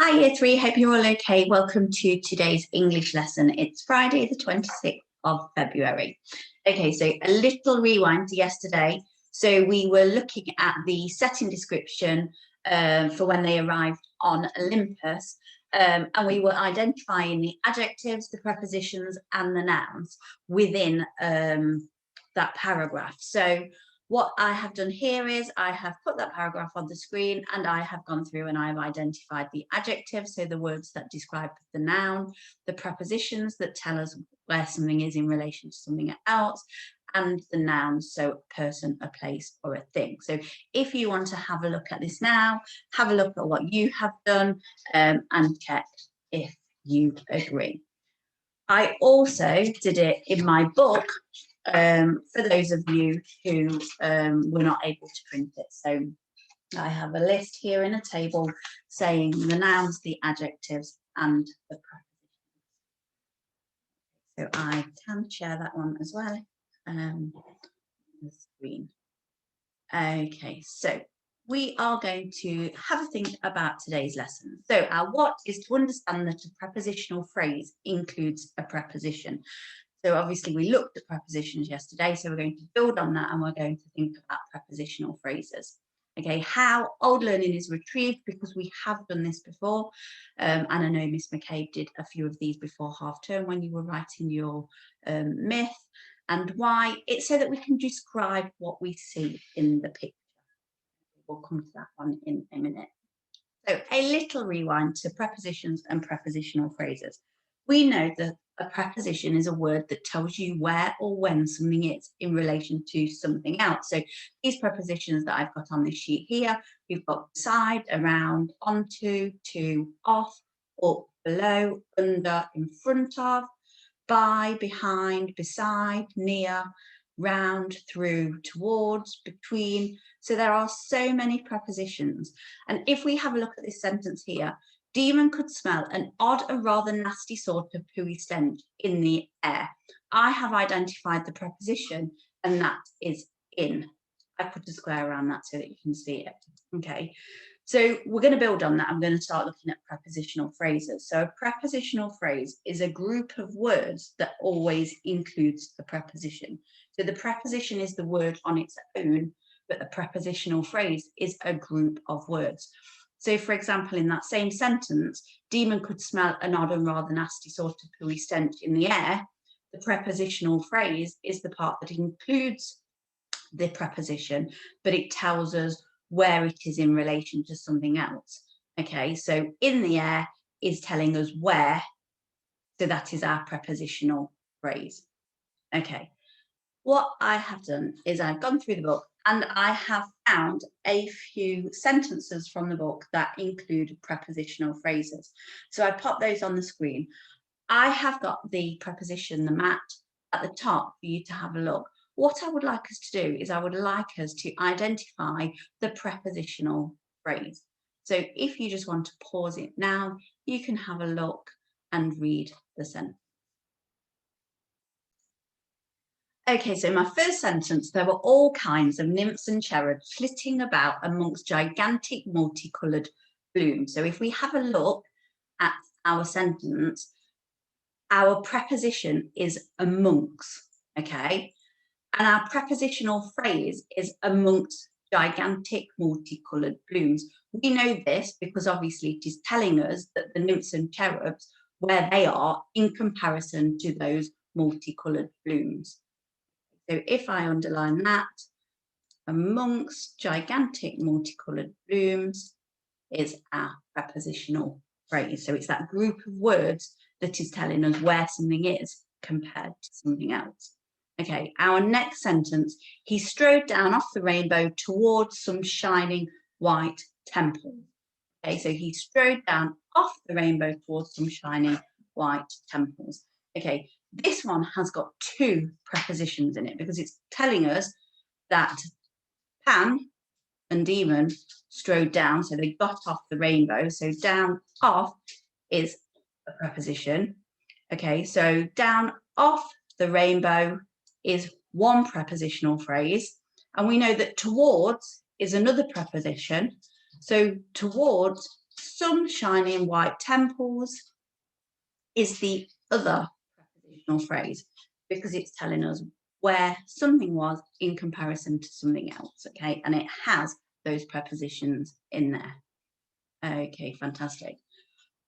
Hi Year 3, hope you're all okay. Welcome to today's English lesson. It's Friday the 26th of February. Okay, so a little rewind to yesterday. So we were looking at the setting description for when they arrived on Olympus, and we were identifying the adjectives, the prepositions and the nouns within that paragraph. So what I have done here is I have put that paragraph on the screen and I have gone through and I've identified the adjectives, so the words that describe the noun, the prepositions that tell us where something is in relation to something else, and the nouns, so a person, a place, or a thing. So if you want to have a look at this now, have a look at what you have done and check if you agree. I also did it in my book for those of you who were not able to print it. So I have a list here in a table saying the nouns, the adjectives, and the prepositions. So I can share that one as well on the screen. Okay, so we are going to have a think about today's lesson. So our what is to understand that a prepositional phrase includes a preposition. So obviously we looked at prepositions yesterday, so we're going to build on that and we're going to think about prepositional phrases. Okay, how old learning is retrieved, because we have done this before, and I know Miss McCabe did a few of these before half term when you were writing your myth, and why. It's so that we can describe what we see in the picture. We'll come to that one in a minute. So a little rewind to prepositions and prepositional phrases. We know that a preposition is a word that tells you where or when something is in relation to something else. So these prepositions that I've got on this sheet here, we've got beside, around, onto, to, off, up, below, under, in front of, by, behind, beside, near, round, through, towards, between. So there are so many prepositions. And if we have a look at this sentence here, Demon could smell an odd and rather nasty sort of pooey stench in the air. I have identified the preposition, and that is in. I put a square around that so that you can see it. Okay, so we're going to build on that. I'm going to start looking at prepositional phrases. So a prepositional phrase is a group of words that always includes a preposition. So the preposition is the word on its own, but the prepositional phrase is a group of words. So, for example, in that same sentence, Demon could smell an odd and rather nasty sort of pooey stench in the air. The prepositional phrase is the part that includes the preposition, but it tells us where it is in relation to something else. Okay, so in the air is telling us where, so that is our prepositional phrase. Okay, what I have done is I've gone through the book and I have found a few sentences from the book that include prepositional phrases. So I pop those on the screen. I have got the preposition, the mat, at the top for you to have a look. What I would like us to do is I would like us to identify the prepositional phrase. So if you just want to pause it now, you can have a look and read the sentence. Okay, so my first sentence, there were all kinds of nymphs and cherubs flitting about amongst gigantic multicoloured blooms. So if we have a look at our sentence, our preposition is amongst, okay? And our prepositional phrase is amongst gigantic multicoloured blooms. We know this because obviously it is telling us that the nymphs and cherubs, where they are in comparison to those multicoloured blooms. So if I underline that, amongst gigantic multicoloured blooms is our prepositional phrase. So it's that group of words that is telling us where something is compared to something else. Okay, our next sentence, he strode down off the rainbow towards some shining white temples. Okay, so he strode down off the rainbow towards some shining white temples. Okay, this one has got two prepositions in it because it's telling us that Pan and Demon strode down, so they got off the rainbow. So down off is a preposition. Okay, so down off the rainbow is one prepositional phrase. And we know that towards is another preposition. So towards some shining white temples is the other prepositional phrase because it's telling us where something was in comparison to something else, okay? And it has those prepositions in there. Okay, fantastic.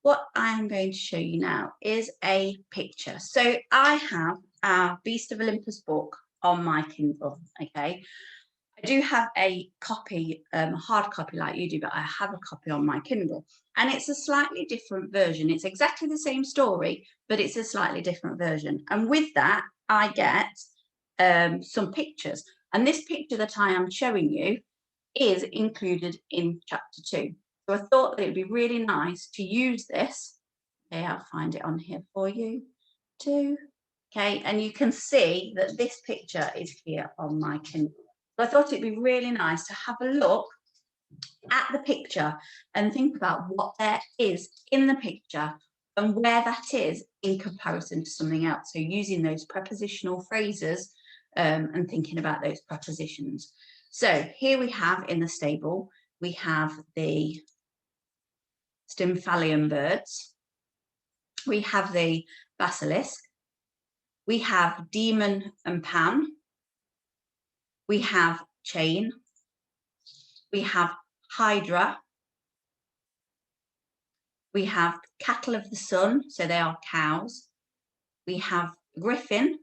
What I am going to show you now is a picture. So I have our Beast of Olympus book on my Kindle, okay? I do have a copy, hard copy like you do, but I have a copy on my Kindle. And it's a slightly different version. It's exactly the same story, but it's a slightly different version. And with that, I get some pictures. And this picture that I am showing you is included in chapter 2. So I thought that it would be really nice to use this. Okay, I'll find it on here for you too. Okay, and you can see that this picture is here on my Kindle. So I thought it'd be really nice to have a look at the picture and think about what there is in the picture and where that is in comparison to something else. So using those prepositional phrases and thinking about those prepositions. So here we have in the stable, we have the Stymphalian birds. We have the basilisk. We have Demon and Pan. We have Chain. We have Hydra. We have Cattle of the Sun, so they are cows. We have Griffin.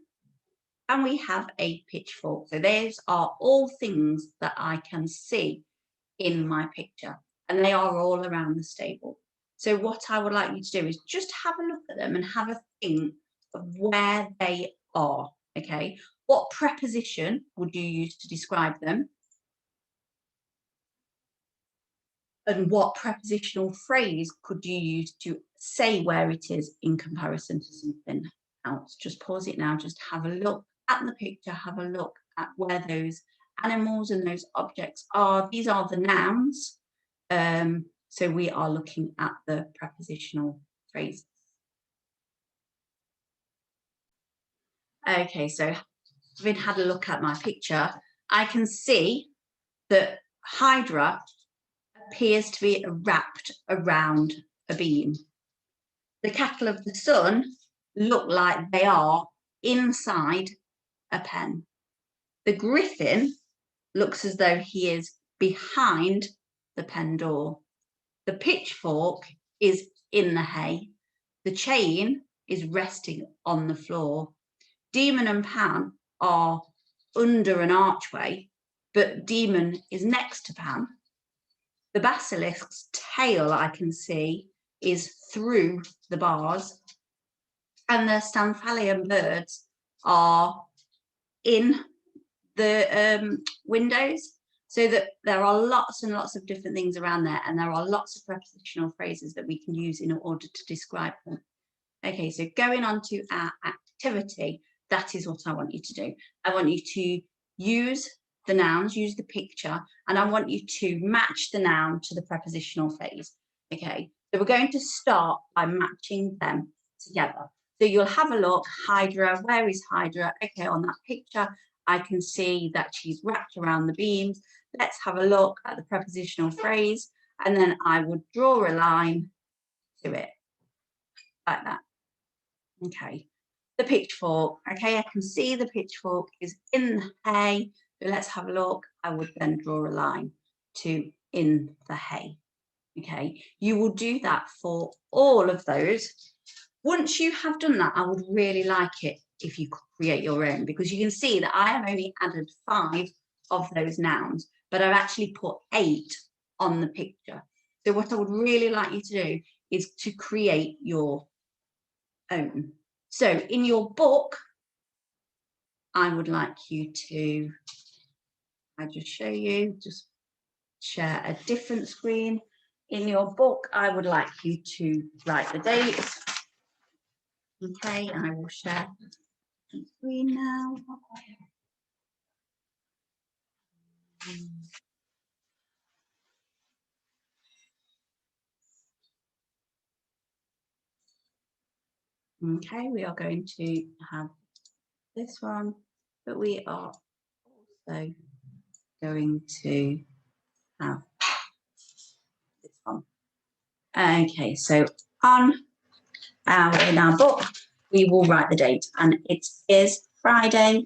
And we have a pitchfork. So those are all things that I can see in my picture. And they are all around the stable. So what I would like you to do is just have a look at them and have a think of where they are, okay? What preposition would you use to describe them? And what prepositional phrase could you use to say where it is in comparison to something else? Just pause it now, just have a look at the picture, have a look at where those animals and those objects are. These are the nouns. So we are looking at the prepositional phrases. Okay, so having had a look at my picture, I can see that Hydra appears to be wrapped around a beam. The cattle of the sun look like they are inside a pen. The griffin looks as though he is behind the pen door. The pitchfork is in the hay. The chain is resting on the floor. Demon and Pan are under an archway, but Demon is next to Pan. The basilisk's tail, I can see, is through the bars. And the Stymphalian birds are in the windows, so that there are lots and lots of different things around there, and there are lots of prepositional phrases that we can use in order to describe them. Okay, so going on to our activity, that is what I want you to do. I want you to use the nouns, use the picture, and I want you to match the noun to the prepositional phrase. Okay, so we're going to start by matching them together. So you'll have a look, Hydra, where is Hydra? Okay, on that picture, I can see that she's wrapped around the beams. Let's have a look at the prepositional phrase, and then I would draw a line to it, like that. Okay, the pitchfork. Okay, I can see the pitchfork is in the hay. So let's have a look. I would then draw a line to in the hay. Okay, you will do that for all of those. Once you have done that, I would really like it if you could create your own, because you can see that I have only added 5 of those nouns, but I've actually put 8 on the picture. So what I would really like you to do is to create your own. So in your book, I would like you to, I just show you, just share a different screen. In your book, I would like you to write the dates. Okay, and I will share the screen now. Okay, we are going to have this one, but we are also going to have this one. Okay, so in our book, we will write the date, and it is Friday,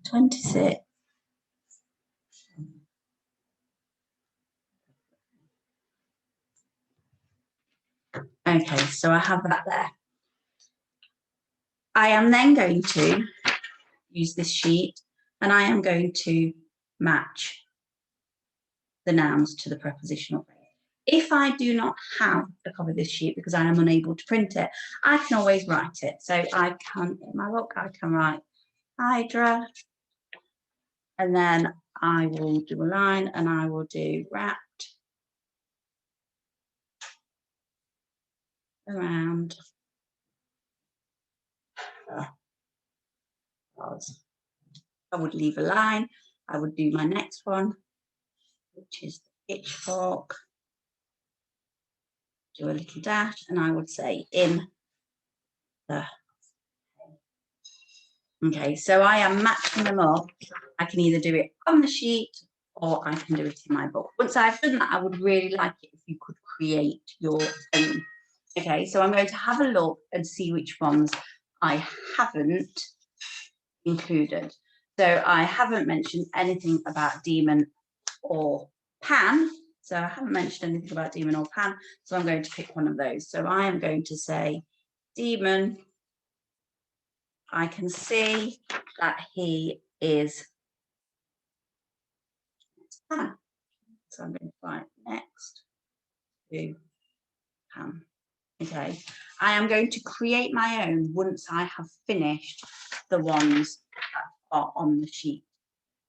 26th. Okay, so I have that there. I am then going to use this sheet, and I am going to match the nouns to the prepositional phrase. If I do not have a copy of this sheet because I am unable to print it, I can always write it. So I can, in my book, I can write hydra, and then I will do a line, and I will do wrapped around I would leave a line. I would do my next one, which is the pitchfork, do a little dash, and I would say in the. Okay, so I am matching them up. I can either do it on the sheet or I can do it in my book. Once I've done that, I would really like it if you could create your own. Okay, so I'm going to have a look and see which ones I haven't included. So I haven't mentioned anything about demon or pan. So I haven't mentioned anything about demon or pan. So I'm going to pick one of those. So I am going to say demon. I can see that he is pan. So I'm going to write next to pan. Okay. I am going to create my own once I have finished the ones that are on the sheet.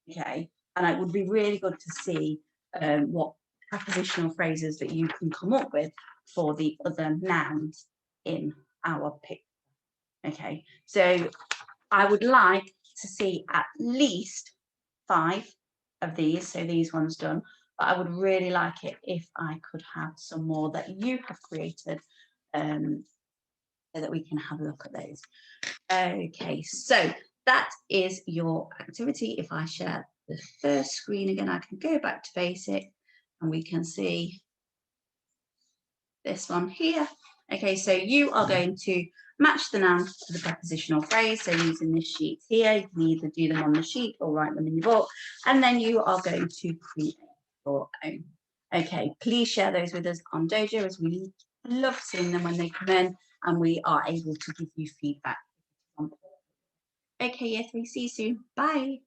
Okay. And it would be really good to see what prepositional phrases that you can come up with for the other nouns in our picture. Okay, so I would like to see at least 5 of these, so these ones done, but I would really like it if I could have some more that you have created so that we can have a look at those. Okay, so that is your activity. If I share the first screen again, I can go back to basic and we can see this one here. Okay, so you are going to match the noun to the prepositional phrase. So using this sheet here, you can either do them on the sheet or write them in your book, and then you are going to create your own. Okay, please share those with us on Dojo, as we love seeing them when they come in and we are able to give you feedback. Okay, year 3, see you soon. Bye.